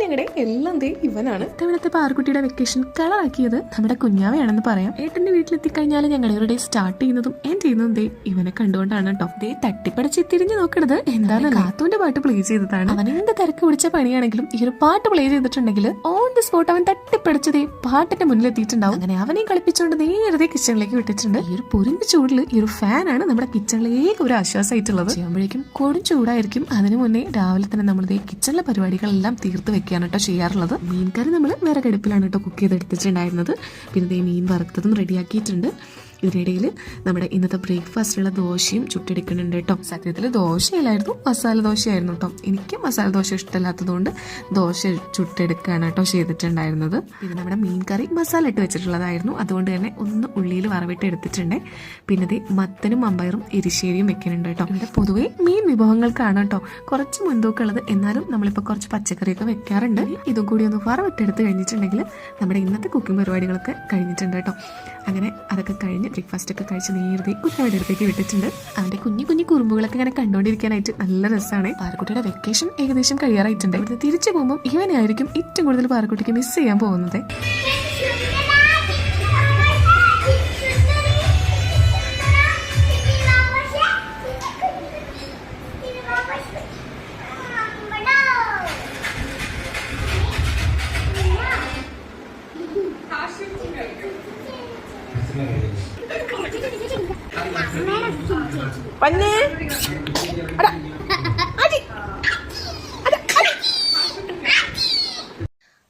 ഞങ്ങളുടെ എല്ലാം ഇവനാണ്. ഇവിടുത്തെ പാറുക്കുട്ടിയുടെ വെക്കേഷൻ കളറാക്കിയത് നമ്മുടെ കുഞ്ഞാവയാണെന്ന് പറയാം. ഏട്ടന്റെ വീട്ടിലെത്തിക്കഴിഞ്ഞാൽ ഞങ്ങളുടെ ഡേ സ്റ്റാർട്ട് ചെയ്യുന്നതും എൻഡ് ചെയ്യുന്നതും ഇവനെ കണ്ടുകൊണ്ടാണ് കേട്ടോ. തട്ടിപ്പടച്ച് തിരിഞ്ഞു നോക്കണത് എന്താണ് കാത്തുവിന്റെ പാട്ട് പ്ലേ ചെയ്തതാണ്. അവൻ എന്ത് തിരക്ക് പിടിച്ച പണിയാണെങ്കിലും ഈ ഒരു പാട്ട് പ്ലേ ചെയ്തിട്ടുണ്ടെങ്കിൽ ഓൺ ദി സ്പോട്ട് അവൻ തട്ടിപ്പടച്ചതേ പാട്ടിന്റെ മുന്നിലെത്തിയിട്ടുണ്ടാവും. അങ്ങനെ അവനെ കളിപ്പിച്ചുകൊണ്ട് നേരത്തെ കിച്ചണിലേക്ക് വിട്ടിട്ടുണ്ട്. ഈ ഒരു പൊരിഞ്ഞ ചൂടിൽ ഈ ഒരു ഫാനാണ് നമ്മുടെ കിച്ചണിലേക്ക് ഒരു ആശ്വാസമായിട്ടുള്ളത്. ചെയ്യുമ്പോഴേക്കും കൊടും ചൂടായിരിക്കും. അതിനു മുന്നേ രാവിലെ തന്നെ നമ്മൾ കിച്ചണിലെ പരിപാടികളെല്ലാം തീർത്ത് വെക്കുകയാണ് കേട്ടോ ചെയ്യാറുള്ളത്. മീൻ കറി നമ്മൾ വേറെ കടുപ്പിലാണ് കേട്ടോ കുക്ക് ചെയ്തെടുത്തിട്ടുണ്ടായിരുന്നത്. പിന്നെ മീൻ വറുത്തതും റെഡിയാക്കിയിട്ടുണ്ട്. ഇതിനിടയിൽ നമ്മുടെ ഇന്നത്തെ ബ്രേക്ക്ഫാസ്റ്റിലുള്ള ദോശയും ചുട്ടെടുക്കുന്നുണ്ട് കേട്ടോ. സത്യത്തിൽ ദോശയിലായിരുന്നു, മസാല ദോശയായിരുന്നു കേട്ടോ. എനിക്ക് മസാല ദോശ ഇഷ്ടമല്ലാത്തതുകൊണ്ട് ദോശ ചുട്ടെടുക്കുകയാണ് കേട്ടോ ചെയ്തിട്ടുണ്ടായിരുന്നത്. പിന്നെ നമ്മുടെ മീൻ കറി മസാല ഇട്ട് വെച്ചിട്ടുള്ളതായിരുന്നു. അതുകൊണ്ട് തന്നെ ഒന്ന് ഉള്ളിയിൽ വറവിട്ട് എടുത്തിട്ടുണ്ട്. പിന്നെ മത്തനും മമ്പയറും എരിശ്ശേരിയും വെക്കുന്നുണ്ട് കേട്ടോ. ഇവിടെ പൊതുവെ മീൻ വിഭവങ്ങൾക്കാണ് കേട്ടോ കുറച്ച് മുൻതൂക്കമുള്ളത്. എന്നാലും നമ്മളിപ്പോൾ കുറച്ച് പച്ചക്കറിയൊക്കെ വെക്കാറുണ്ട്. ഇതും കൂടി ഒന്ന് വറവിട്ടെടുത്ത് കഴിഞ്ഞിട്ടുണ്ടെങ്കിൽ നമ്മുടെ ഇന്നത്തെ കുക്കിംഗ് പരിപാടികളൊക്കെ കഴിഞ്ഞിട്ടുണ്ട് കേട്ടോ. അങ്ങനെ അതൊക്കെ കഴിഞ്ഞ് ബ്രേക്ക്ഫാസ്റ്റ് ഒക്കെ കഴിച്ച് നേരത്തെ കുഞ്ഞാവിടെ അടുത്തേക്ക് വിട്ടിട്ടുണ്ട്. അവന്റെ കുഞ്ഞു കുഞ്ഞു കുറുമ്പുകളൊക്കെ ഇങ്ങനെ കണ്ടുകൊണ്ടിരിക്കാനായിട്ട് നല്ല രസമാണ്. പാറക്കുട്ടിയുടെ വെക്കേഷൻ ഏകദേശം കഴിയാറായിട്ടുണ്ട്. ഇവിടുന്ന് തിരിച്ചു പോകുമ്പോൾ ഇവനായിരിക്കും ഏറ്റവും കൂടുതൽ പാറക്കുട്ടിക്ക് മിസ് ചെയ്യാൻ പോകുന്നത്.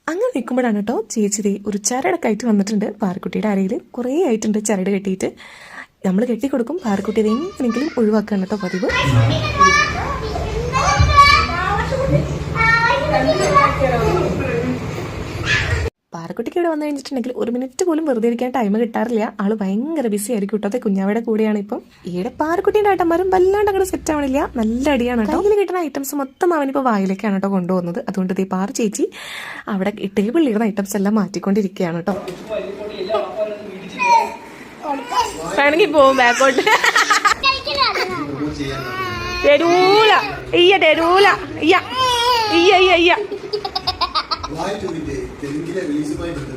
അങ്ങനെ നിൽക്കുമ്പോഴാണ് കേട്ടോ ചേച്ചി ഒരു ചരടൊക്കെ ആയിട്ട് വന്നിട്ടുണ്ട്. പാറക്കുട്ടിയുടെ അരയിൽ കുറേ ആയിട്ടുണ്ട് ചരട് കെട്ടിയിട്ട്. നമ്മൾ കെട്ടിക്കൊടുക്കും. പാറക്കുട്ടി എങ്ങനെയെങ്കിലും ഒഴിവാക്കാൻ കേട്ടോ പതിവ്. പാറക്കുട്ടിക്ക് ഇവിടെ വന്നു കഴിഞ്ഞിട്ടുണ്ടെങ്കിൽ ഒരു മിനിറ്റ് പോലും വെറുതെ ഇരിക്കാൻ ടൈം കിട്ടാറില്ല. ആള് ഭയങ്കര ബിസി ആയിരിക്കും കേട്ടോ. കുഞ്ഞാവയുടെ കൂടെയാണ് ഇപ്പം. ഈയുടെ പാറക്കുട്ടീൻ്റെ ആട്ടന്മാരും വല്ലാണ്ട് അങ്ങോട്ട് സെറ്റ് ആവണില്ല. നല്ല അടിയാണ് കേട്ടോ. കയ്യിൽ കിട്ടുന്ന ഐറ്റംസ് മൊത്തം അവനിപ്പോൾ വായിലേക്കാണ് കേട്ടോ കൊണ്ടുപോകുന്നത്. അതുകൊണ്ട് പാറ ചേച്ചി അവിടെ ടേബിളിലിരുന്ന ഐറ്റംസ് എല്ലാം മാറ്റിക്കൊണ്ടിരിക്കുകയാണ് കേട്ടോ. വേണമെങ്കിൽ പോവും ബാക്കോട്ട്. തരൂല ഇയ്യ തരൂല ഇയ്യ ഇയ്യ ഇയ്യ ഇയ്യ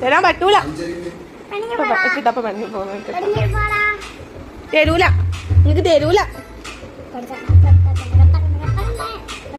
തരാൻ പറ്റൂല. തരൂല നിനക്ക് തരൂല.